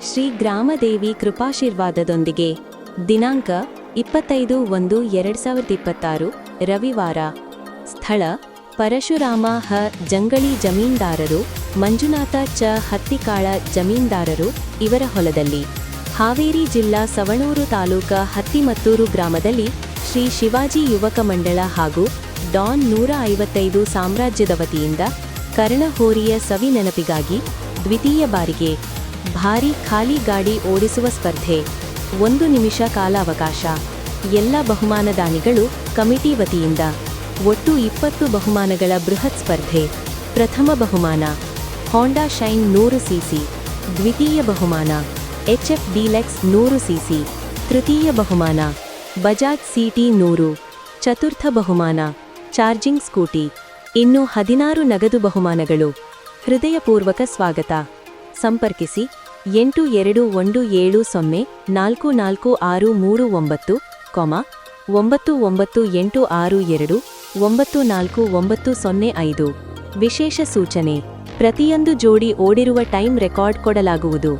ಶ್ರೀ ಗ್ರಾಮದೇವಿ ಕೃಪಾಶೀರ್ವಾದದೊಂದಿಗೆ ದಿನಾಂಕ 25/1/2026 ರವಿವಾರ. ಸ್ಥಳ ಪರಶುರಾಮ ಹ ಜಂಗಳಿ ಜಮೀನ್ದಾರರು, ಮಂಜುನಾಥ ಚ ಹತ್ತಿಕಾಳ ಜಮೀನ್ದಾರರು ಇವರ ಹೊಲದಲ್ಲಿ. ಹಾವೇರಿ ಜಿಲ್ಲಾ ಸವಣೂರು ತಾಲೂಕ ಹತ್ತಿಮತ್ತೂರು ಗ್ರಾಮದಲ್ಲಿ ಶ್ರೀ ಶಿವಾಜಿ ಯುವಕ ಮಂಡಳ ಹಾಗೂ ಡಾನ್ 155 ಸಾಮ್ರಾಜ್ಯದ ವತಿಯಿಂದ ಕರ್ಣಹೋರಿಯ ಸವಿ ನೆನಪಿಗಾಗಿ ದ್ವಿತೀಯ ಬಾರಿಗೆ ಭಾರೀ ಖಾಲಿ ಗಾಡಿ ಓಡಿಸುವ ಸ್ಪರ್ಧೆ. 1 ನಿಮಿಷ ಕಾಲಾವಕಾಶ. ಎಲ್ಲ ಬಹುಮಾನದಾನಿಗಳು ಕಮಿಟಿ ವತಿಯಿಂದ. ಒಟ್ಟು 20 ಬಹುಮಾನಗಳ ಬೃಹತ್ ಸ್ಪರ್ಧೆ. ಪ್ರಥಮ ಬಹುಮಾನ ಹೋಂಡಾ ಶೈನ್ 100 ಸಿಸಿ. ದ್ವಿತೀಯ ಬಹುಮಾನ HF ಡೀಲೆಕ್ಸ್ 100 ಸಿಸಿ. ತೃತೀಯ ಬಹುಮಾನ ಬಜಾಜ್ ಸಿಟಿ 100. ಚತುರ್ಥ ಬಹುಮಾನ ಚಾರ್ಜಿಂಗ್ ಸ್ಕೂಟಿ. ಇನ್ನು 16 ನಗದು ಬಹುಮಾನಗಳು. ಹೃದಯಪೂರ್ವಕ ಸ್ವಾಗತ. ಸಂಪರ್ಕಿಸಿ 8217044639, 9986294905. ವಿಶೇಷ ಸೂಚನೆ: ಪ್ರತಿಯೊಂದು ಜೋಡಿ ಓಡಿರುವ ಟೈಮ್ ರೆಕಾರ್ಡ್ ಕೊಡಲಾಗುವುದು.